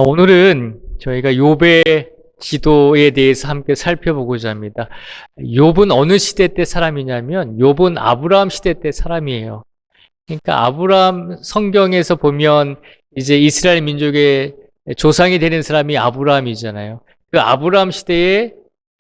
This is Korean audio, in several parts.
오늘은 저희가 욥의 기도에 대해서 함께 살펴보고자 합니다. 욥은 어느 시대 때 사람이냐면 욥은 아브라함 시대 때 사람이에요. 그러니까 아브라함 성경에서 보면 이제 이스라엘 민족의 조상이 되는 사람이 아브라함이잖아요. 그 아브라함 시대에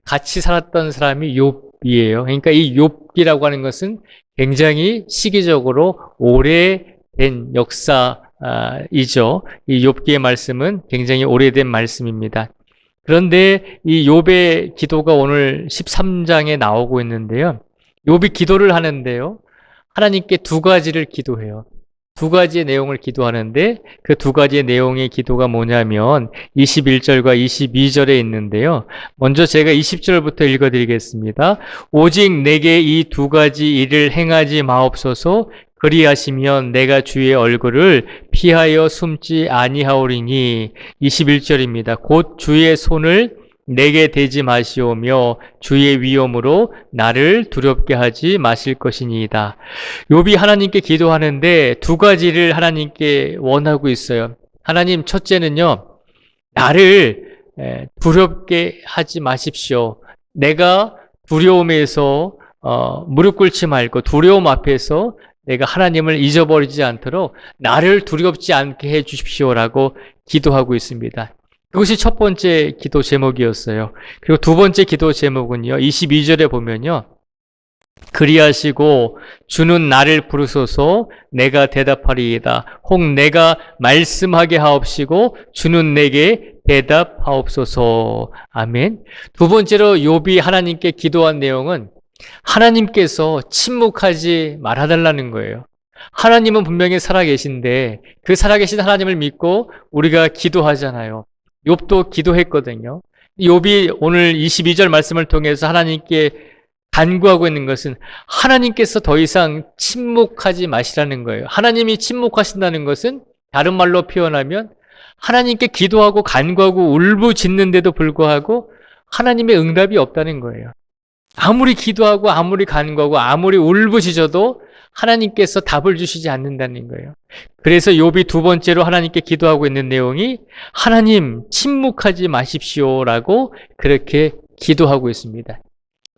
같이 살았던 사람이 욥이에요. 그러니까 이 욥기라고 하는 것은 굉장히 시기적으로 오래된 역사이죠. 이 욥기의 말씀은 굉장히 오래된 말씀입니다. 그런데 이 욥의 기도가 오늘 13장에 나오고 있는데요. 욥이 기도를 하는데요. 하나님께 두 가지를 기도해요. 두 가지의 내용을 기도하는데 그 두 가지의 내용의 기도가 뭐냐면 21절과 22절에 있는데요. 먼저 제가 20절부터 읽어드리겠습니다. 오직 내게 이 두 가지 일을 행하지 마옵소서. 그리하시면 내가 주의 얼굴을 피하여 숨지 아니하오리니. 21절입니다. 곧 주의 손을 내게 대지 마시오며 주의 위엄으로 나를 두렵게 하지 마실 것이니이다. 욥이 하나님께 기도하는데 두 가지를 하나님께 원하고 있어요. 하나님, 첫째는요, 나를 두렵게 하지 마십시오. 내가 두려움에서 무릎 꿇지 말고 두려움 앞에서 내가 하나님을 잊어버리지 않도록 나를 두렵지 않게 해 주십시오라고 기도하고 있습니다. 그것이 첫 번째 기도 제목이었어요. 그리고 두 번째 기도 제목은요, 22절에 보면요, 그리하시고 주는 나를 부르소서 내가 대답하리이다. 혹 내가 말씀하게 하옵시고 주는 내게 대답하옵소서. 아멘. 두 번째로 욥이 하나님께 기도한 내용은 하나님께서 침묵하지 말아달라는 거예요. 하나님은 분명히 살아계신데 그 살아계신 하나님을 믿고 우리가 기도하잖아요. 욥도 기도했거든요. 욥이 오늘 22절 말씀을 통해서 하나님께 간구하고 있는 것은 하나님께서 더 이상 침묵하지 마시라는 거예요. 하나님이 침묵하신다는 것은 다른 말로 표현하면 하나님께 기도하고 간구하고 울부짖는데도 불구하고 하나님의 응답이 없다는 거예요. 아무리 기도하고 아무리 간구하고 아무리 울부짖어도 하나님께서 답을 주시지 않는다는 거예요. 그래서 욥이 두 번째로 하나님께 기도하고 있는 내용이 하나님 침묵하지 마십시오라고 그렇게 기도하고 있습니다.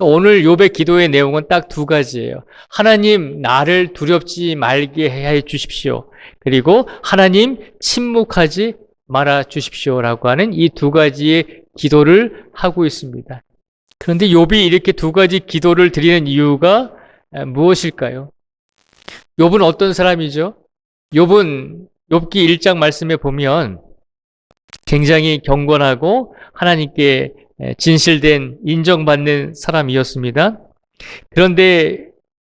오늘 욥의 기도의 내용은 딱 두 가지예요. 하나님 나를 두렵지 말게 해 주십시오. 그리고 하나님 침묵하지 말아 주십시오라고 하는 이 두 가지의 기도를 하고 있습니다. 그런데 욥이 이렇게 두 가지 기도를 드리는 이유가 무엇일까요? 욥은 어떤 사람이죠? 욥은 욥기 1장 말씀에 보면 굉장히 경건하고 하나님께 진실된 인정받는 사람이었습니다. 그런데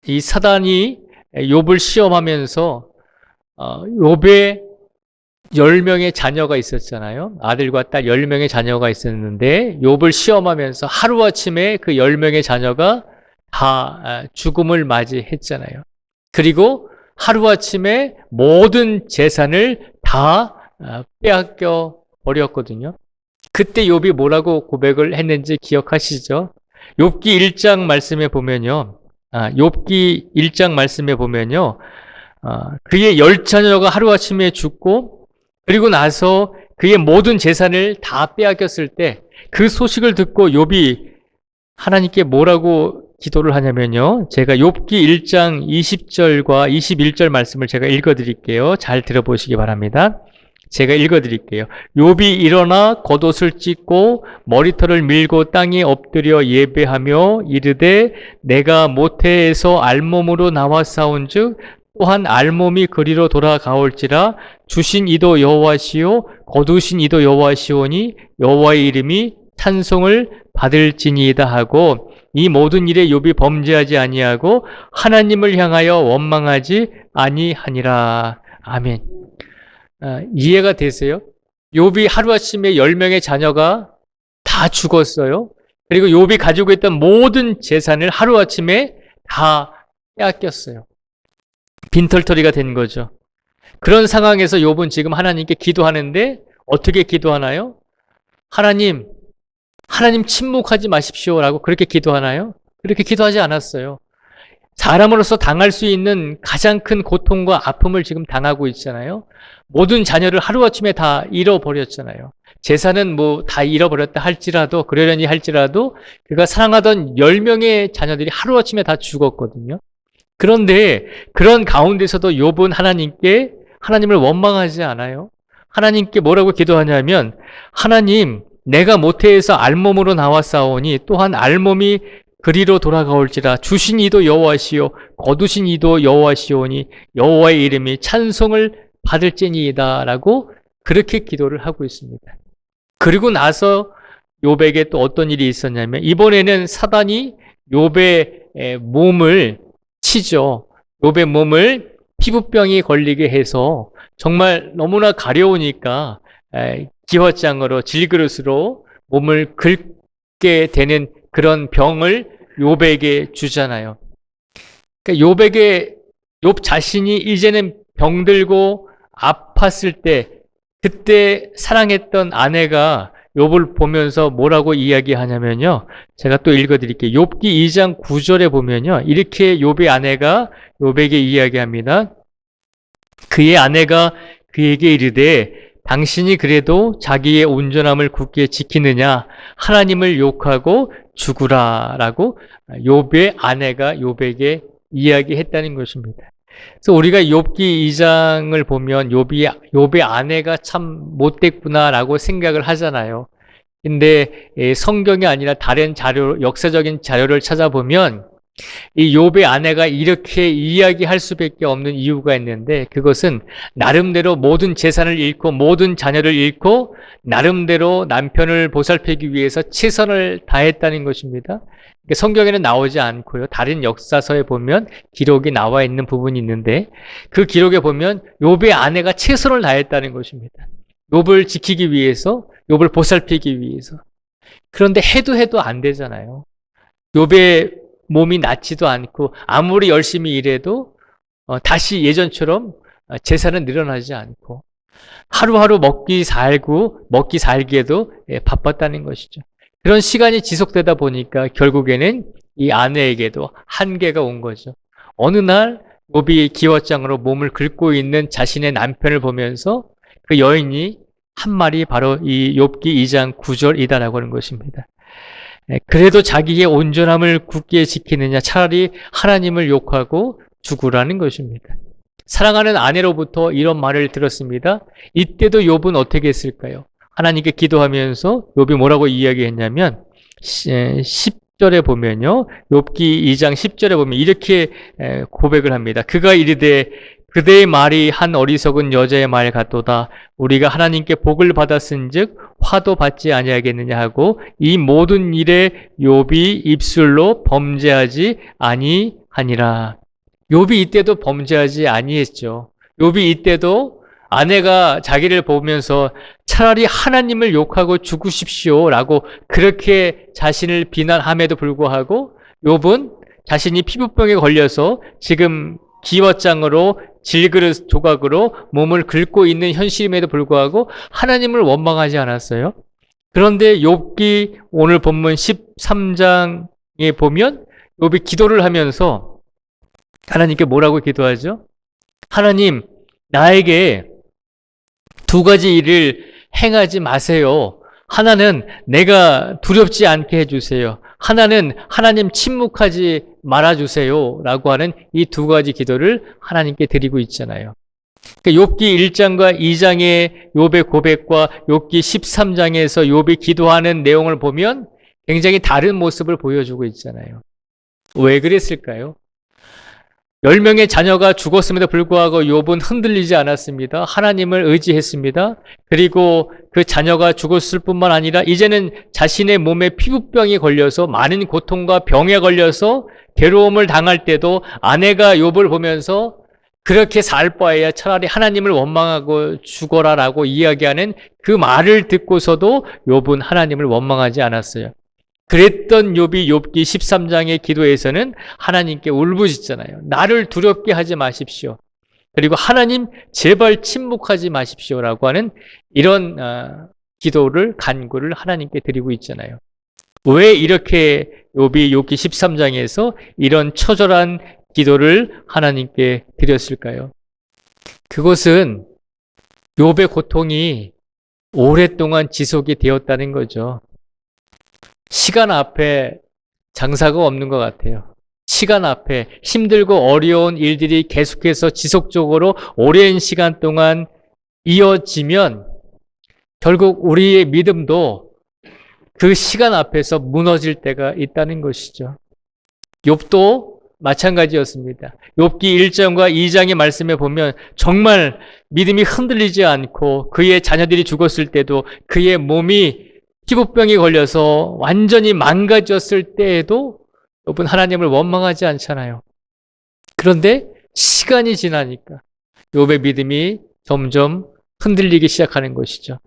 이 사단이 욥을 시험하면서 욥의 10명의 자녀가 있었잖아요. 아들과 딸 10명의 자녀가 있었는데 욥을 시험하면서 하루아침에 그 10명의 자녀가 다 죽음을 맞이했잖아요. 그리고 하루아침에 모든 재산을 다 빼앗겨 버렸거든요. 그때 욥이 뭐라고 고백을 했는지 기억하시죠? 욥기 1장 말씀에 보면요. 욥기 1장 말씀에 보면요. 그의 10자녀가 하루아침에 죽고 그리고 나서 그의 모든 재산을 다 빼앗겼을 때 그 소식을 듣고 욥이 하나님께 뭐라고 기도를 하냐면요. 제가 욥기 1장 20절과 21절 말씀을 제가 읽어드릴게요. 잘 들어보시기 바랍니다. 제가 읽어드릴게요. 욥이 일어나 겉옷을 찢고 머리털을 밀고 땅에 엎드려 예배하며 이르되 내가 모태에서 알몸으로 나와 싸운즉 또한 알몸이 그리로 돌아가올지라 주신 이도 여호와시요 거두신 이도 여호와시오니 여호와의 이름이 찬송을 받을지니이다 하고 이 모든 일에 욥이 범죄하지 아니하고 하나님을 향하여 원망하지 아니하니라. 아멘. 이해가 되세요? 욥이 하루아침에 10명의 자녀가 다 죽었어요. 그리고 욥이 가지고 있던 모든 재산을 하루아침에 다 빼앗겼어요. 빈털터리가 된 거죠. 그런 상황에서 욥은 지금 하나님께 기도하는데 어떻게 기도하나요? 하나님 침묵하지 마십시오라고 그렇게 기도하나요? 그렇게 기도하지 않았어요. 사람으로서 당할 수 있는 가장 큰 고통과 아픔을 지금 당하고 있잖아요. 모든 자녀를 하루아침에 다 잃어버렸잖아요. 재산은 뭐 다 잃어버렸다 할지라도, 그러려니 할지라도 그가 사랑하던 10명의 자녀들이 하루아침에 다 죽었거든요. 그런데 그런 가운데서도 욥은 하나님을 원망하지 않아요. 하나님께 뭐라고 기도하냐면, 하나님, 내가 모태에서 알몸으로 나왔사오니 또한 알몸이 그리로 돌아가올지라. 주신 이도 여호와시요 거두신 이도 여호와시오니 여호와의 이름이 찬송을 받을지니이다 라고 그렇게 기도를 하고 있습니다. 그리고 나서 욥에게 또 어떤 일이 있었냐면, 이번에는 사단이 욥의 몸을 치죠. 욥의 몸을 피부병이 걸리게 해서 정말 너무나 가려우니까 기왓장으로 질그릇으로 몸을 긁게 되는 그런 병을 욥에게 주잖아요. 그러니까 욥 자신이 이제는 병들고 아팠을 때, 그때 사랑했던 아내가 욥을 보면서 뭐라고 이야기하냐면요. 제가 또 읽어드릴게요. 욥기 2장 9절에 보면요. 이렇게 욥의 아내가 욥에게 이야기합니다. 그의 아내가 그에게 이르되 당신이 그래도 자기의 온전함을 굳게 지키느냐? 하나님을 욕하고 죽으라 라고 욥의 아내가 욥에게 이야기했다는 것입니다. 그래서 우리가 욥기 2장을 보면 욥의 아내가 참 못됐구나라고 생각을 하잖아요. 근데 성경이 아니라 다른 역사적인 자료를 찾아보면 이 욥의 아내가 이렇게 이야기할 수밖에 없는 이유가 있는데, 그것은 나름대로 모든 재산을 잃고 모든 자녀를 잃고 나름대로 남편을 보살피기 위해서 최선을 다했다는 것입니다. 성경에는 나오지 않고요. 다른 역사서에 보면 기록이 나와 있는 부분이 있는데, 그 기록에 보면 욥의 아내가 최선을 다했다는 것입니다. 욥을 지키기 위해서, 욥을 보살피기 위해서. 그런데 해도 안 되잖아요. 욥의 몸이 낫지도 않고 아무리 열심히 일해도 다시 예전처럼 재산은 늘어나지 않고 하루하루 먹기 살기에도 바빴다는 것이죠. 그런 시간이 지속되다 보니까 결국에는 이 아내에게도 한계가 온 거죠. 어느 날 욥이 기왓장으로 몸을 긁고 있는 자신의 남편을 보면서 그 여인이 한 말이 바로 이 욥기 2장 9절이다라고 하는 것입니다. 그래도 자기의 온전함을 굳게 지키느냐? 차라리 하나님을 욕하고 죽으라는 것입니다. 사랑하는 아내로부터 이런 말을 들었습니다. 이때도 욥은 어떻게 했을까요? 하나님께 기도하면서 욥이 뭐라고 이야기했냐면 10절에 보면요. 욥기 2장 10절에 보면 이렇게 고백을 합니다. 그가 이르되 그대의 말이 한 어리석은 여자의 말 같도다. 우리가 하나님께 복을 받았은즉 화도 받지 아니하겠느냐 하고 이 모든 일에 욥이 입술로 범죄하지 아니하니라. 욥이 이때도 범죄하지 아니했죠. 욥이 이때도 아내가 자기를 보면서 차라리 하나님을 욕하고 죽으십시오라고 그렇게 자신을 비난함에도 불구하고 욥은 자신이 피부병에 걸려서 지금 기왓장으로 질그릇 조각으로 몸을 긁고 있는 현실임에도 불구하고 하나님을 원망하지 않았어요. 그런데 욥기 오늘 본문 13장에 보면 욥이 기도를 하면서 하나님께 뭐라고 기도하죠? 하나님, 나에게 두 가지 일을 행하지 마세요. 하나는 내가 두렵지 않게 해주세요. 하나는 하나님 침묵하지 말아주세요 라고 하는 이 두 가지 기도를 하나님께 드리고 있잖아요. 그러니까 욥기 1장과 2장의 욥의 고백과 욥기 13장에서 욥이 기도하는 내용을 보면 굉장히 다른 모습을 보여주고 있잖아요. 왜 그랬을까요? 10명의 자녀가 죽었음에도 불구하고 욥은 흔들리지 않았습니다. 하나님을 의지했습니다. 그리고 그 자녀가 죽었을 뿐만 아니라 이제는 자신의 몸에 피부병이 걸려서 많은 고통과 병에 걸려서 괴로움을 당할 때도 아내가 욥을 보면서 그렇게 살 바에야 차라리 하나님을 원망하고 죽어라라고 이야기하는 그 말을 듣고서도 욥은 하나님을 원망하지 않았어요. 그랬던 욥이 욥기 13장의 기도에서는 하나님께 울부짖잖아요. 나를 두렵게 하지 마십시오. 그리고 하나님 제발 침묵하지 마십시오라고 하는 이런 기도를 간구를 하나님께 드리고 있잖아요. 왜 이렇게 욥이 욥기 13장에서 이런 처절한 기도를 하나님께 드렸을까요? 그것은 욥의 고통이 오랫동안 지속이 되었다는 거죠. 시간 앞에 장사가 없는 것 같아요. 시간 앞에 힘들고 어려운 일들이 계속해서 지속적으로 오랜 시간 동안 이어지면 결국 우리의 믿음도 그 시간 앞에서 무너질 때가 있다는 것이죠. 욥도 마찬가지였습니다. 욥기 1장과 2장의 말씀에 보면 정말 믿음이 흔들리지 않고 그의 자녀들이 죽었을 때도 그의 몸이 피부병이 걸려서 완전히 망가졌을 때에도 욥은 하나님을 원망하지 않잖아요. 그런데 시간이 지나니까 욥의 믿음이 점점 흔들리기 시작하는 것이죠.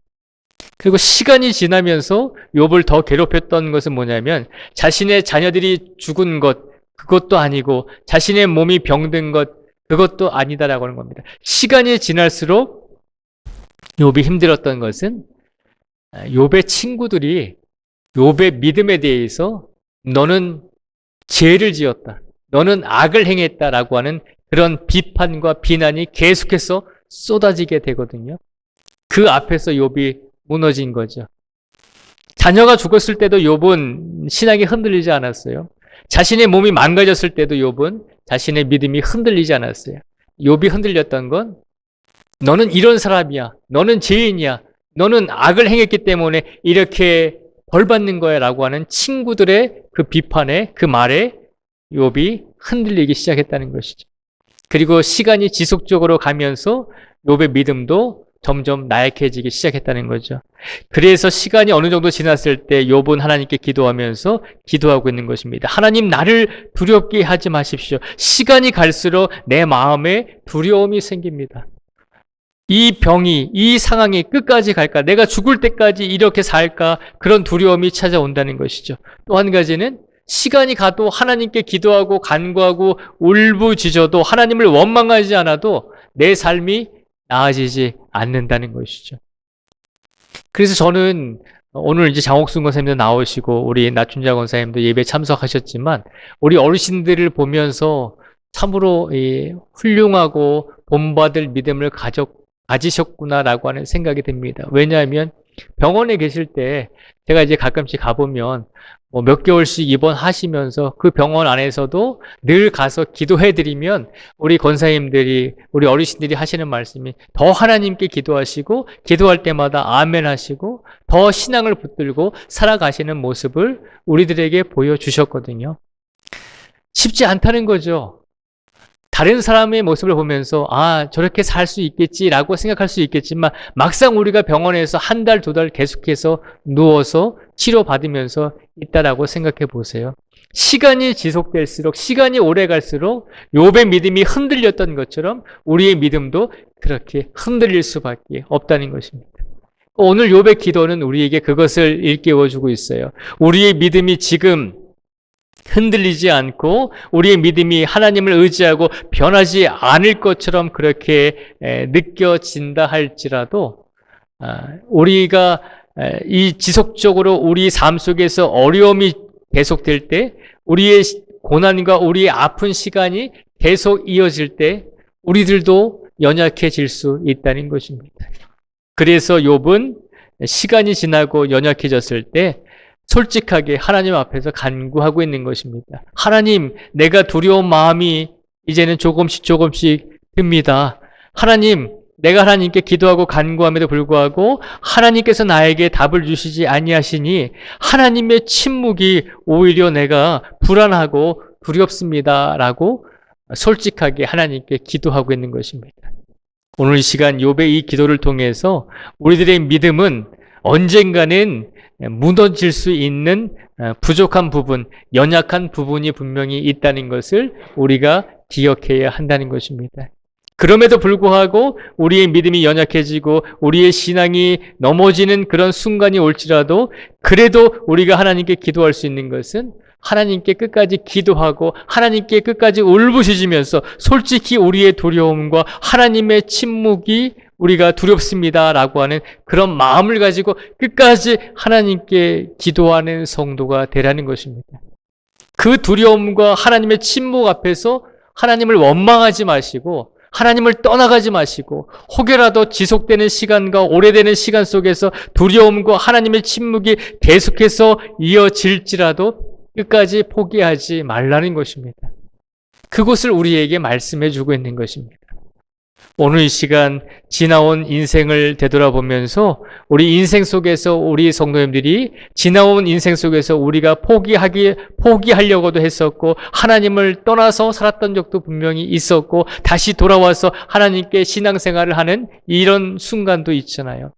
그리고 시간이 지나면서 욥을 더 괴롭혔던 것은 뭐냐면 자신의 자녀들이 죽은 것 그것도 아니고 자신의 몸이 병든 것 그것도 아니다라고 하는 겁니다. 시간이 지날수록 욥이 힘들었던 것은 욥의 친구들이 욥의 믿음에 대해서 너는 죄를 지었다. 너는 악을 행했다라고 하는 그런 비판과 비난이 계속해서 쏟아지게 되거든요. 그 앞에서 욥이 무너진 거죠. 자녀가 죽었을 때도 욥은 신앙이 흔들리지 않았어요. 자신의 몸이 망가졌을 때도 욥은 자신의 믿음이 흔들리지 않았어요. 욥이 흔들렸던 건 너는 이런 사람이야. 너는 죄인이야. 너는 악을 행했기 때문에 이렇게 벌받는 거야 라고 하는 친구들의 그 비판에 그 말에 욥이 흔들리기 시작했다는 것이죠. 그리고 시간이 지속적으로 가면서 욥의 믿음도 점점 나약해지기 시작했다는 거죠. 그래서 시간이 어느 정도 지났을 때 욥은 하나님께 기도하면서 기도하고 있는 것입니다. 하나님 나를 두렵게 하지 마십시오. 시간이 갈수록 내 마음에 두려움이 생깁니다. 이 병이, 이 상황이 끝까지 갈까? 내가 죽을 때까지 이렇게 살까? 그런 두려움이 찾아온다는 것이죠. 또 한 가지는 시간이 가도 하나님께 기도하고 간구하고 울부짖어도 하나님을 원망하지 않아도 내 삶이 나아지지 않는다는 것이죠. 그래서 저는 오늘 이제 장옥순 권사님도 나오시고 우리 나춘자 권사님도 예배 참석하셨지만 우리 어르신들을 보면서 참으로 훌륭하고 본받을 믿음을 가지셨구나라고 하는 생각이 듭니다. 왜냐하면 병원에 계실 때 제가 이제 가끔씩 가보면 몇 개월씩 입원하시면서 그 병원 안에서도 늘 가서 기도해드리면 우리 권사님들이, 우리 어르신들이 하시는 말씀이 더 하나님께 기도하시고 기도할 때마다 아멘 하시고 더 신앙을 붙들고 살아가시는 모습을 우리들에게 보여주셨거든요. 쉽지 않다는 거죠. 다른 사람의 모습을 보면서 저렇게 살 수 있겠지라고 생각할 수 있겠지만 막상 우리가 병원에서 한 달, 두 달 계속해서 누워서 치료받으면서 있다라고 생각해 보세요. 시간이 지속될수록, 시간이 오래 갈수록 욥의 믿음이 흔들렸던 것처럼 우리의 믿음도 그렇게 흔들릴 수밖에 없다는 것입니다. 오늘 욥의 기도는 우리에게 그것을 일깨워주고 있어요. 우리의 믿음이 지금 흔들리지 않고 우리의 믿음이 하나님을 의지하고 변하지 않을 것처럼 그렇게 느껴진다 할지라도 우리가 이 지속적으로 우리 삶 속에서 어려움이 계속될 때 우리의 고난과 우리의 아픈 시간이 계속 이어질 때 우리들도 연약해질 수 있다는 것입니다. 그래서 욥은 시간이 지나고 연약해졌을 때 솔직하게 하나님 앞에서 간구하고 있는 것입니다. 하나님, 내가 두려운 마음이 이제는 조금씩 듭니다. 하나님, 내가 하나님께 기도하고 간구함에도 불구하고 하나님께서 나에게 답을 주시지 아니하시니 하나님의 침묵이 오히려 내가 불안하고 두렵습니다. 라고 솔직하게 하나님께 기도하고 있는 것입니다. 오늘 이 시간 욥의 이 기도를 통해서 우리들의 믿음은 언젠가는 무너질 수 있는 부족한 부분, 연약한 부분이 분명히 있다는 것을 우리가 기억해야 한다는 것입니다. 그럼에도 불구하고 우리의 믿음이 연약해지고 우리의 신앙이 넘어지는 그런 순간이 올지라도 그래도 우리가 하나님께 기도할 수 있는 것은 하나님께 끝까지 기도하고 하나님께 끝까지 울부짖으면서 솔직히 우리의 두려움과 하나님의 침묵이 우리가 두렵습니다라고 하는 그런 마음을 가지고 끝까지 하나님께 기도하는 성도가 되라는 것입니다. 그 두려움과 하나님의 침묵 앞에서 하나님을 원망하지 마시고 하나님을 떠나가지 마시고 혹여라도 지속되는 시간과 오래되는 시간 속에서 두려움과 하나님의 침묵이 계속해서 이어질지라도 끝까지 포기하지 말라는 것입니다. 그것을 우리에게 말씀해 주고 있는 것입니다. 오늘 이 시간 지나온 인생을 되돌아보면서 우리 인생 속에서 우리 성도님들이 지나온 인생 속에서 우리가 포기하려고도 했었고 하나님을 떠나서 살았던 적도 분명히 있었고 다시 돌아와서 하나님께 신앙생활을 하는 이런 순간도 있잖아요.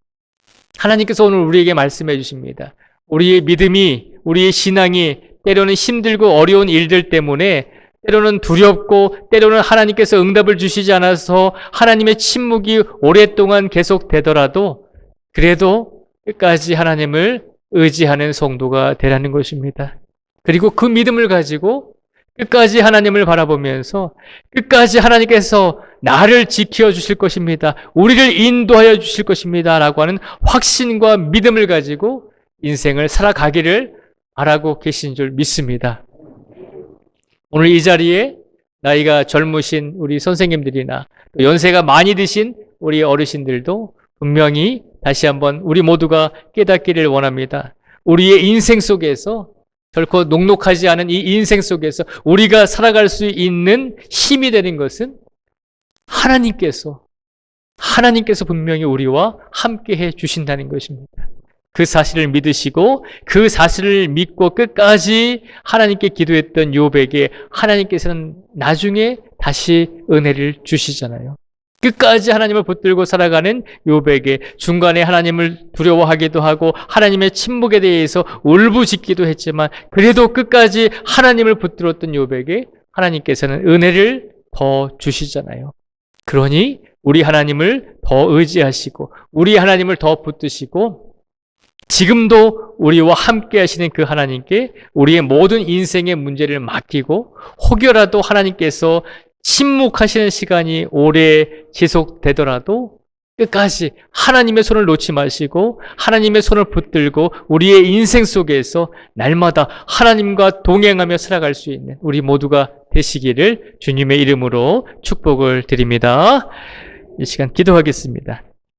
하나님께서 오늘 우리에게 말씀해 주십니다. 우리의 믿음이, 우리의 신앙이 때로는 힘들고 어려운 일들 때문에 때로는 두렵고 때로는 하나님께서 응답을 주시지 않아서 하나님의 침묵이 오랫동안 계속되더라도 그래도 끝까지 하나님을 의지하는 성도가 되라는 것입니다. 그리고 그 믿음을 가지고 끝까지 하나님을 바라보면서 끝까지 하나님께서 나를 지켜주실 것입니다. 우리를 인도하여 주실 것입니다. 라고 하는 확신과 믿음을 가지고 인생을 살아가기를 바라고 계신 줄 믿습니다. 오늘 이 자리에 나이가 젊으신 우리 선생님들이나 또 연세가 많이 드신 우리 어르신들도 분명히 다시 한번 우리 모두가 깨닫기를 원합니다. 우리의 인생 속에서 결코 녹록하지 않은 이 인생 속에서 우리가 살아갈 수 있는 힘이 되는 것은 하나님께서 분명히 우리와 함께 해 주신다는 것입니다. 그 사실을 믿으시고 그 사실을 믿고 끝까지 하나님께 기도했던 욥에게 하나님께서는 나중에 다시 은혜를 주시잖아요. 끝까지 하나님을 붙들고 살아가는 욥에게 중간에 하나님을 두려워하기도 하고 하나님의 침묵에 대해서 울부짖기도 했지만 그래도 끝까지 하나님을 붙들었던 욥에게 하나님께서는 은혜를 더 주시잖아요. 그러니 우리 하나님을 더 의지하시고 우리 하나님을 더 붙드시고 지금도 우리와 함께 하시는 그 하나님께 우리의 모든 인생의 문제를 맡기고 혹여라도 하나님께서 침묵하시는 시간이 오래 지속되더라도 끝까지 하나님의 손을 놓지 마시고 하나님의 손을 붙들고 우리의 인생 속에서 날마다 하나님과 동행하며 살아갈 수 있는 우리 모두가 되시기를 주님의 이름으로 축복을 드립니다. 이 시간 기도하겠습니다.